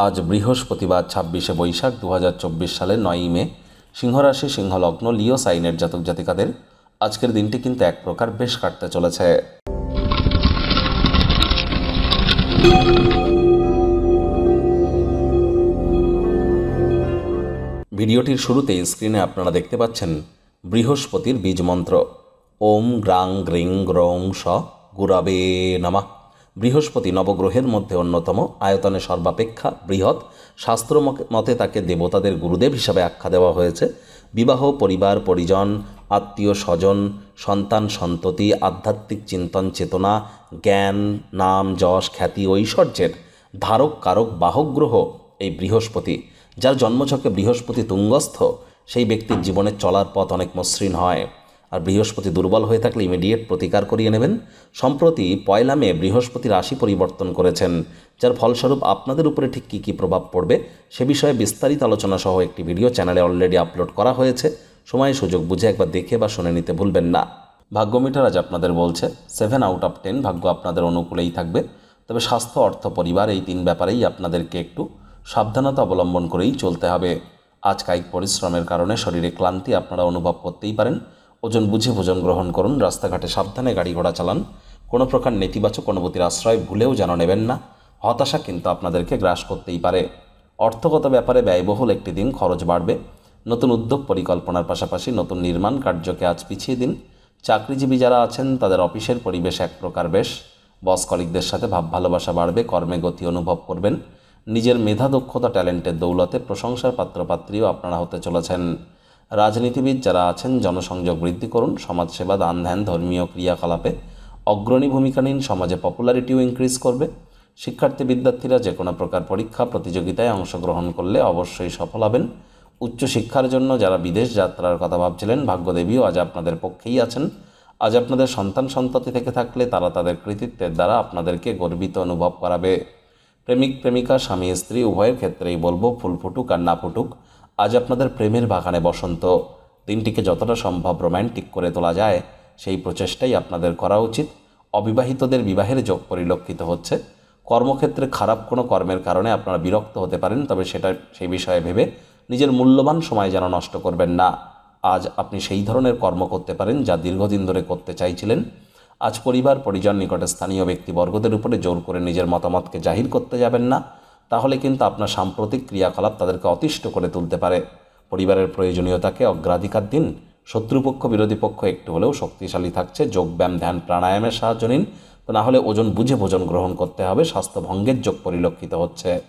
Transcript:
আজ বৃহস্পতিবার ২৬শে বৈশাখ ২০২৪ সালের ৯ই মে। সিংহরাশি সিংহলগ্ন লিও সাইনের জাতক জাতিকাদের আজকের দিনটি কিন্তু এক প্রকার বেশ কাটতে চলেছে। ভিডিওটির শুরুতেই স্ক্রিনে আপনারা দেখতে পাচ্ছেন বৃহস্পতির বীজ মন্ত্র ওম গ্রাং গ্রিং গ্রৌং স গুরবে নমঃ। বৃহস্পতি নবগ্রহের মধ্যে অন্যতম, আয়তনে সর্বাপেক্ষা বৃহৎ। শাস্ত্র মতে তাকে দেবতাদের গুরুদেব হিসাবে আখ্যা দেওয়া হয়েছে। বিবাহ, পরিবার পরিজন, আত্মীয় স্বজন, সন্তান সন্ততি, আধ্যাত্মিক চিন্তন চেতনা, জ্ঞান, নাম যশ খ্যাতি ঐশ্বর্যের ধারক কারক বাহক গ্রহ এই বৃহস্পতি। যার জন্মছকে বৃহস্পতি তুঙ্গস্থ, সেই ব্যক্তির জীবনে চলার পথ অনেক মসৃণ হয়। আর বৃহস্পতি দুর্বল হয়ে থাকলে ইমিডিয়েট প্রতিকার করিয়ে নেবেন। সম্প্রতি ১লা মে বৃহস্পতি রাশি পরিবর্তন করেছেন, যার ফলস্বরূপ আপনাদের উপরে ঠিক কী কী প্রভাব পড়বে সে বিষয়ে বিস্তারিত আলোচনা সহ একটি ভিডিও চ্যানেলে অলরেডি আপলোড করা হয়েছে। সময় সুযোগ বুঝে একবার দেখে বা শুনে নিতে ভুলবেন না। ভাগ্য মিটার আজ আপনাদের বলছে 7 আউট অফ 10 ভাগ্য আপনাদের অনুকূলেই থাকবে। তবে স্বাস্থ্য, অর্থ, পরিবার এই 3 ব্যাপারেই আপনাদেরকে একটু সাবধানতা অবলম্বন করেই চলতে হবে। আজ কায়িক পরিশ্রমের কারণে শরীরে ক্লান্তি আপনারা অনুভব করতেই পারেন। ওজন বুঝে ভোজন গ্রহণ করুন। রাস্তাঘাটে সাবধানে গাড়ি ঘোড়া চালান। কোনো প্রকার নেতিবাচক অনুভূতির আশ্রয় ভুলেও যেন নেবেন না। হতাশা কিন্তু আপনাদেরকে গ্রাস করতেই পারে। অর্থগত ব্যাপারে ব্যয়বহুল একটি দিন, খরচ বাড়বে। নতুন উদ্যোগ পরিকল্পনার পাশাপাশি নতুন নির্মাণ কার্যকে আজ পিছিয়ে দিন। চাকরিজীবী যারা আছেন তাদের অফিসের পরিবেশ এক প্রকার বেশ। বস কলিগদের সাথে ভাব ভালোবাসা বাড়বে। কর্মে গতি অনুভব করবেন। নিজের মেধা, দক্ষতা, ট্যালেন্টের দৌলতে প্রশংসার পাত্রপাত্রীও আপনারা হতে চলেছেন। রাজনীতিবিদ যারা আছেন জনসংযোগ বৃদ্ধি করুন। সমাজসেবা, দান ধ্যান, ধর্মীয় ক্রিয়াকলাপে অগ্রণী ভূমিকা নিন। সমাজে পপুলারিটিও ইনক্রিজ করবে। শিক্ষার্থী বিদ্যার্থীরা যে কোনো প্রকার পরীক্ষা প্রতিযোগিতায় অংশগ্রহণ করলে অবশ্যই সফল হবেন। উচ্চশিক্ষার জন্য যারা বিদেশ যাত্রার কথা ভাবছিলেন, ভাগ্যদেবীও আজ আপনাদের পক্ষেই আছেন। আজ আপনাদের সন্তান সন্ততি থেকে থাকলে তারা তাদের কৃতিত্বের দ্বারা আপনাদেরকে গর্বিত অনুভব করাবে। প্রেমিক প্রেমিকা, স্বামী স্ত্রী উভয়ের ক্ষেত্রেই বলবো ফুল ফুটুক আর না ফুটুক, আজ আপনাদের প্রেমের বাগানে বসন্ত। দিনটিকে যতটা সম্ভব রোম্যান্টিক করে তোলা যায় সেই প্রচেষ্টাই আপনাদের করা উচিত। অবিবাহিতদের বিবাহের যোগ পরিলক্ষিত হচ্ছে। কর্মক্ষেত্রে খারাপ কোনো কর্মের কারণে আপনারা বিরক্ত হতে পারেন, তবে সেই বিষয়ে ভেবে নিজের মূল্যবান সময় যেন নষ্ট করবেন না। আজ আপনি সেই ধরনের কর্ম করতে পারেন যা দীর্ঘদিন ধরে করতে চাইছিলেন। আজ পরিবার পরিজন, নিকটে স্থানীয় ব্যক্তিবর্গদের উপরে জোর করে নিজের মতামতকে জাহির করতে যাবেন না, তাহলে কিন্তু আপনার সাম্প্রতিক ক্রিয়াকলাপ তাদেরকে অতিষ্ঠ করে তুলতে পারে। পরিবারের প্রয়োজনীয়তাকে অগ্রাধিকার দিন। শত্রুপক্ষ বিরোধী পক্ষ একটু হলেও শক্তিশালী থাকছে। যোগব্যায়াম, ধ্যান, প্রাণায়ামের সাহায্য নিন। তো না হলে ওজন বুঝে ভোজন গ্রহণ করতে হবে। স্বাস্থ্যভঙ্গের যোগ পরিলক্ষিত হচ্ছে।